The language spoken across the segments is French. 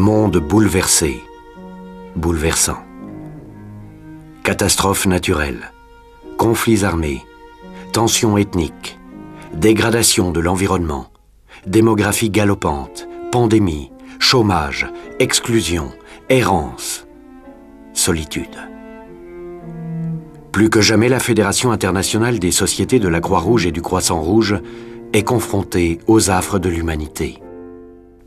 Monde bouleversé, bouleversant. Catastrophes naturelles, conflits armés, tensions ethniques, dégradation de l'environnement, démographie galopante, pandémie, chômage, exclusion, errance, solitude. Plus que jamais, la Fédération internationale des sociétés de la Croix-Rouge et du Croissant-Rouge est confrontée aux affres de l'humanité.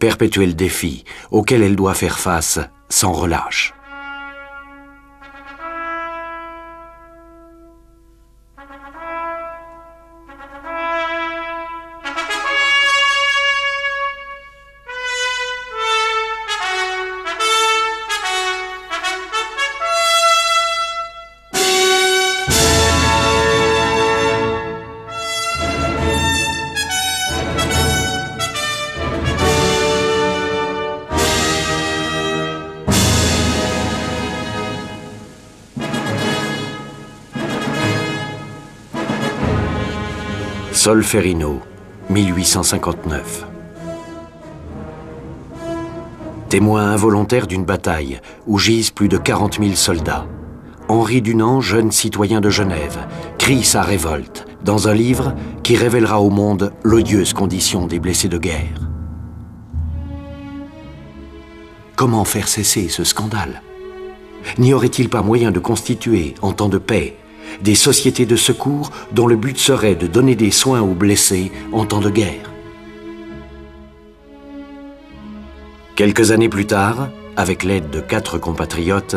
Perpétuel défi auquel elle doit faire face sans relâche. Solferino, 1859. Témoin involontaire d'une bataille où gisent plus de 40 000 soldats, Henri Dunant, jeune citoyen de Genève, crie sa révolte dans un livre qui révélera au monde l'odieuse condition des blessés de guerre. Comment faire cesser ce scandale? N'y aurait-il pas moyen de constituer, en temps de paix, des sociétés de secours dont le but serait de donner des soins aux blessés en temps de guerre? Quelques années plus tard, avec l'aide de 4 compatriotes,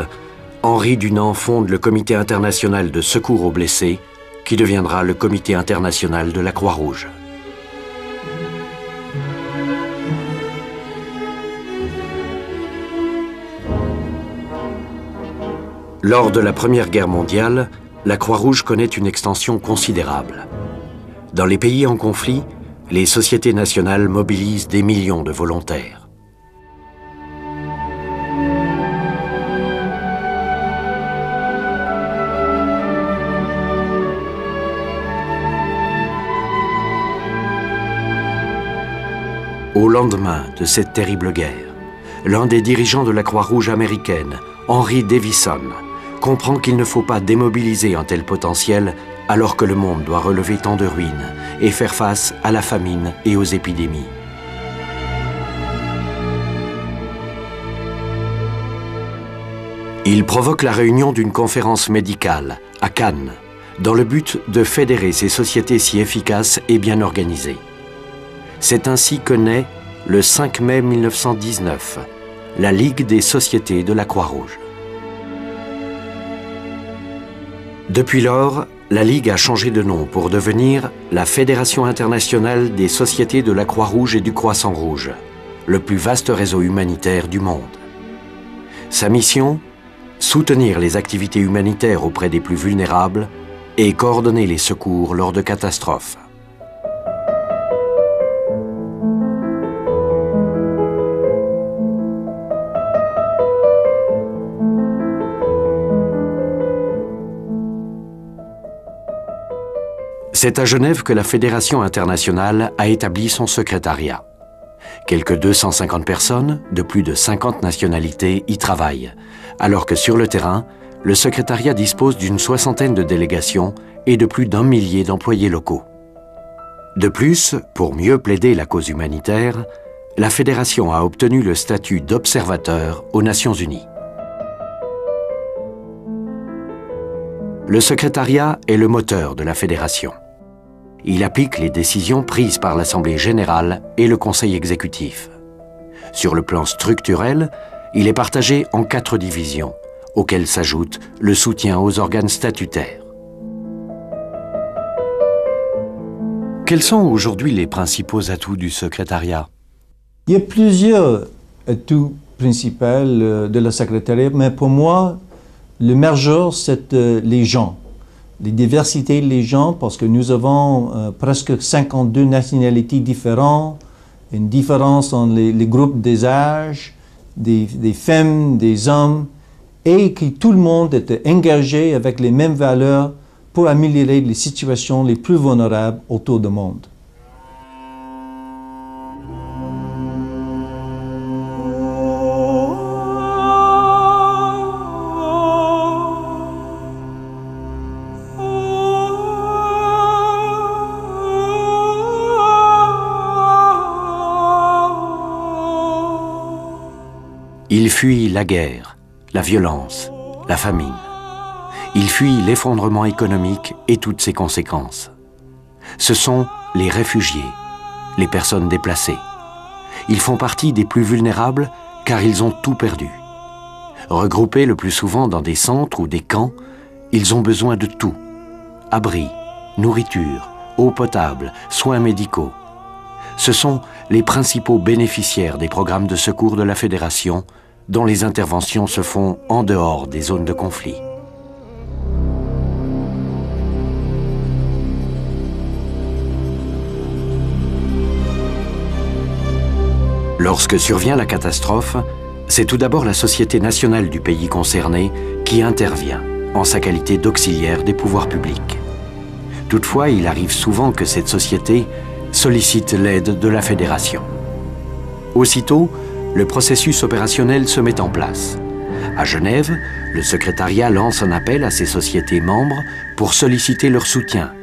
Henri Dunant fonde le Comité international de secours aux blessés, qui deviendra le Comité international de la Croix-Rouge. Lors de la Première Guerre mondiale, la Croix-Rouge connaît une extension considérable. Dans les pays en conflit, les sociétés nationales mobilisent des millions de volontaires. Au lendemain de cette terrible guerre, l'un des dirigeants de la Croix-Rouge américaine, Henry Davison, comprend qu'il ne faut pas démobiliser un tel potentiel alors que le monde doit relever tant de ruines et faire face à la famine et aux épidémies. Il provoque la réunion d'une conférence médicale à Cannes dans le but de fédérer ces sociétés si efficaces et bien organisées. C'est ainsi que naît, le 5 mai 1919, la Ligue des sociétés de la Croix-Rouge. Depuis lors, la Ligue a changé de nom pour devenir la Fédération internationale des sociétés de la Croix-Rouge et du Croissant-Rouge, le plus vaste réseau humanitaire du monde. Sa mission, soutenir les activités humanitaires auprès des plus vulnérables et coordonner les secours lors de catastrophes. C'est à Genève que la Fédération internationale a établi son secrétariat. Quelques 250 personnes, de plus de 50 nationalités, y travaillent, alors que sur le terrain, le secrétariat dispose d'une 60aine de délégations et de plus d'1 millier d'employés locaux. De plus, pour mieux plaider la cause humanitaire, la Fédération a obtenu le statut d'observateur aux Nations Unies. Le secrétariat est le moteur de la Fédération. Il applique les décisions prises par l'Assemblée générale et le Conseil exécutif. Sur le plan structurel, il est partagé en 4 divisions, auxquelles s'ajoute le soutien aux organes statutaires. Quels sont aujourd'hui les principaux atouts du secrétariat? Il y a plusieurs atouts principaux de la secrétariat, mais pour moi, le majeur, c'est les gens. Les diversités des gens, parce que nous avons presque 52 nationalités différentes, une différence dans les groupes des âges, des femmes, des hommes, et que tout le monde était engagé avec les mêmes valeurs pour améliorer les situations les plus vulnérables autour du monde. Ils fuient la guerre, la violence, la famine. Ils fuient l'effondrement économique et toutes ses conséquences. Ce sont les réfugiés, les personnes déplacées. Ils font partie des plus vulnérables car ils ont tout perdu. Regroupés le plus souvent dans des centres ou des camps, ils ont besoin de tout. Abri, nourriture, eau potable, soins médicaux. Ce sont les principaux bénéficiaires des programmes de secours de la Fédération, dont les interventions se font en dehors des zones de conflit. Lorsque survient la catastrophe, c'est tout d'abord la Société nationale du pays concerné qui intervient en sa qualité d'auxiliaire des pouvoirs publics. Toutefois, il arrive souvent que cette société sollicite l'aide de la Fédération. Aussitôt, le processus opérationnel se met en place. À Genève, le secrétariat lance un appel à ses sociétés membres pour solliciter leur soutien,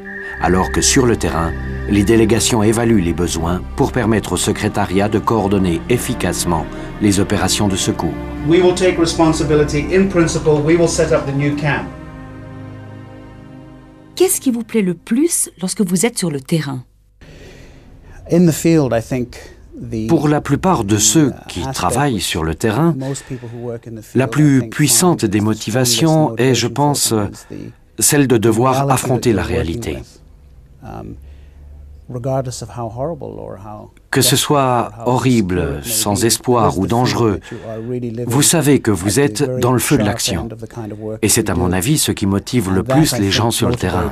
alors que sur le terrain, les délégations évaluent les besoins pour permettre au secrétariat de coordonner efficacement les opérations de secours. We will take responsibility. In principle, we will set up the new camp. Qu'est-ce qui vous plaît le plus lorsque vous êtes sur le terrain? In the field, I think Pour la plupart de ceux qui travaillent sur le terrain, la plus puissante des motivations est, je pense, celle de devoir affronter la réalité. Que ce soit horrible, sans espoir ou dangereux, vous savez que vous êtes dans le feu de l'action. Et c'est à mon avis ce qui motive le plus les gens sur le terrain.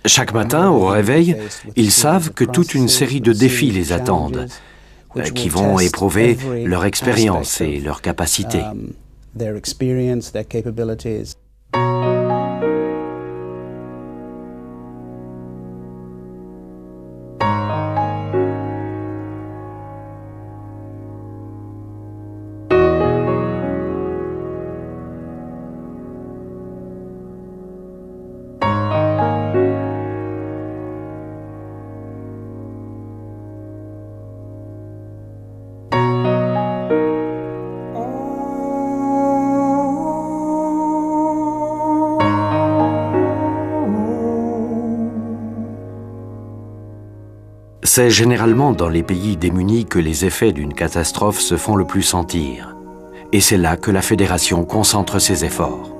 Chaque matin, au réveil, ils savent que toute une série de défis les attendent, qui vont éprouver leur expérience et leur capacité. C'est généralement dans les pays démunis que les effets d'une catastrophe se font le plus sentir. Et c'est là que la Fédération concentre ses efforts.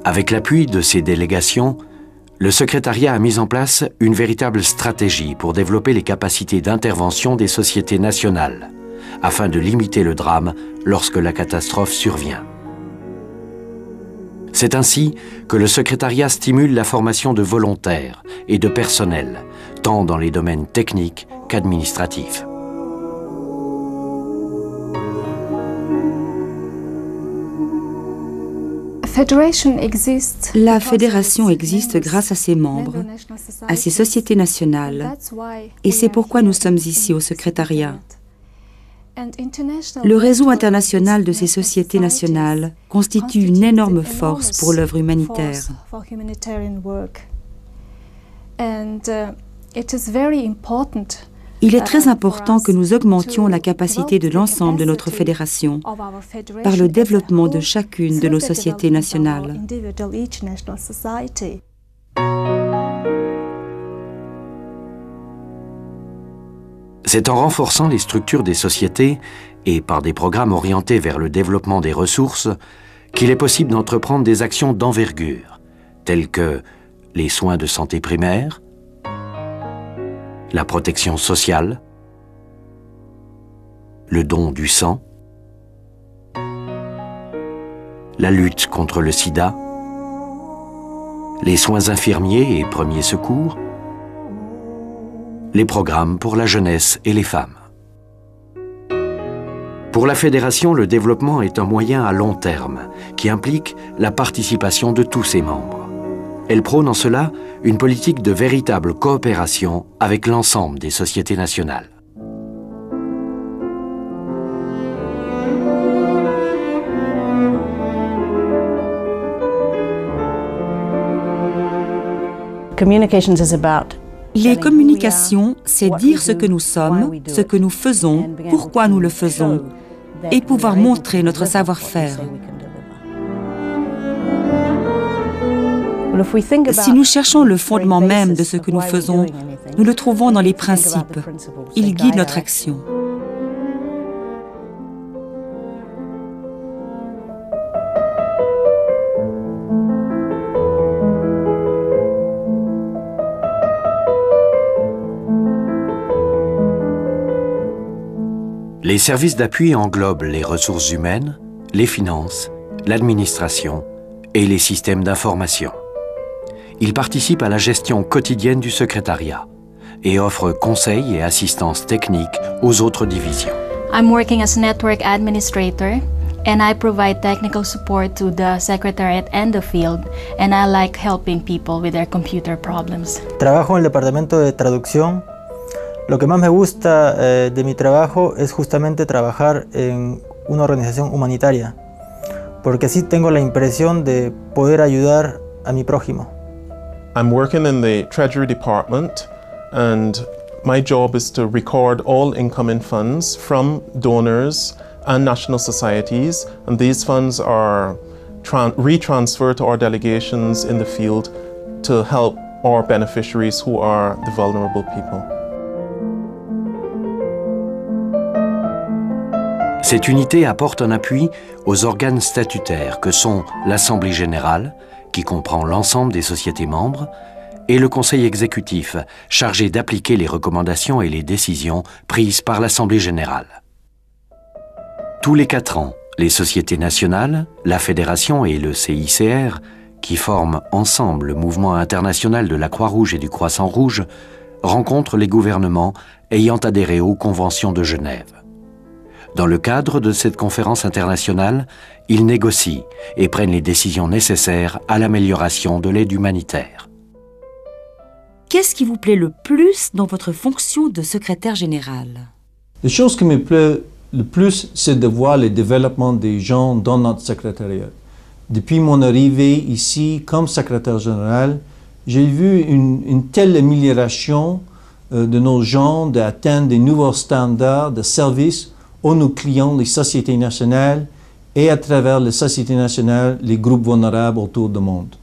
Avec l'appui de ses délégations, le secrétariat a mis en place une véritable stratégie pour développer les capacités d'intervention des sociétés nationales, afin de limiter le drame lorsque la catastrophe survient. C'est ainsi que le secrétariat stimule la formation de volontaires et de personnel, tant dans les domaines techniques qu'administratifs. La fédération existe grâce à ses membres, à ses sociétés nationales, et c'est pourquoi nous sommes ici au secrétariat. Le réseau international de ces sociétés nationales constitue une énorme force pour l'œuvre humanitaire. Il est très important que nous augmentions la capacité de l'ensemble de notre fédération par le développement de chacune de nos sociétés nationales. C'est en renforçant les structures des sociétés et par des programmes orientés vers le développement des ressources qu'il est possible d'entreprendre des actions d'envergure, telles que les soins de santé primaire, la protection sociale, le don du sang, la lutte contre le sida, les soins infirmiers et premiers secours, les programmes pour la jeunesse et les femmes. Pour la Fédération, le développement est un moyen à long terme qui implique la participation de tous ses membres. Elle prône en cela une politique de véritable coopération avec l'ensemble des sociétés nationales. Communications is about Les communications, c'est dire ce que nous sommes, ce que nous faisons, pourquoi nous le faisons, et pouvoir montrer notre savoir-faire. Si nous cherchons le fondement même de ce que nous faisons, nous le trouvons dans les principes. Ils guident notre action. Les services d'appui englobent les ressources humaines, les finances, l'administration et les systèmes d'information. Ils participent à la gestion quotidienne du secrétariat et offrent conseils et assistance technique aux autres divisions. I'm working as network administrator and I provide technical support to the secretariat and the field, and I like helping people with their computer problems. Trabajo en el departamento de traducción. Lo que más me gusta de mi trabajo es justamente trabajar en una organización humanitaria, porque así tengo la impresión de poder ayudar a mi prójimo. I'm working in the Treasury Department, and my job is to record all incoming funds from donors and national societies, and these funds are retransferred to our delegations in the field to help our beneficiaries who are the vulnerable people. Cette unité apporte un appui aux organes statutaires que sont l'Assemblée générale, qui comprend l'ensemble des sociétés membres, et le Conseil exécutif, chargé d'appliquer les recommandations et les décisions prises par l'Assemblée générale. Tous les 4 ans, les sociétés nationales, la Fédération et le CICR, qui forment ensemble le mouvement international de la Croix-Rouge et du Croissant-Rouge, rencontrent les gouvernements ayant adhéré aux conventions de Genève. Dans le cadre de cette conférence internationale, ils négocient et prennent les décisions nécessaires à l'amélioration de l'aide humanitaire. Qu'est-ce qui vous plaît le plus dans votre fonction de secrétaire général? La chose qui me plaît le plus, c'est de voir le développement des gens dans notre secrétariat. Depuis mon arrivée ici comme secrétaire général, j'ai vu une telle amélioration de nos gens d'atteindre des nouveaux standards de service aux nos clients, les sociétés nationales, et à travers les sociétés nationales, les groupes vulnérables autour du monde.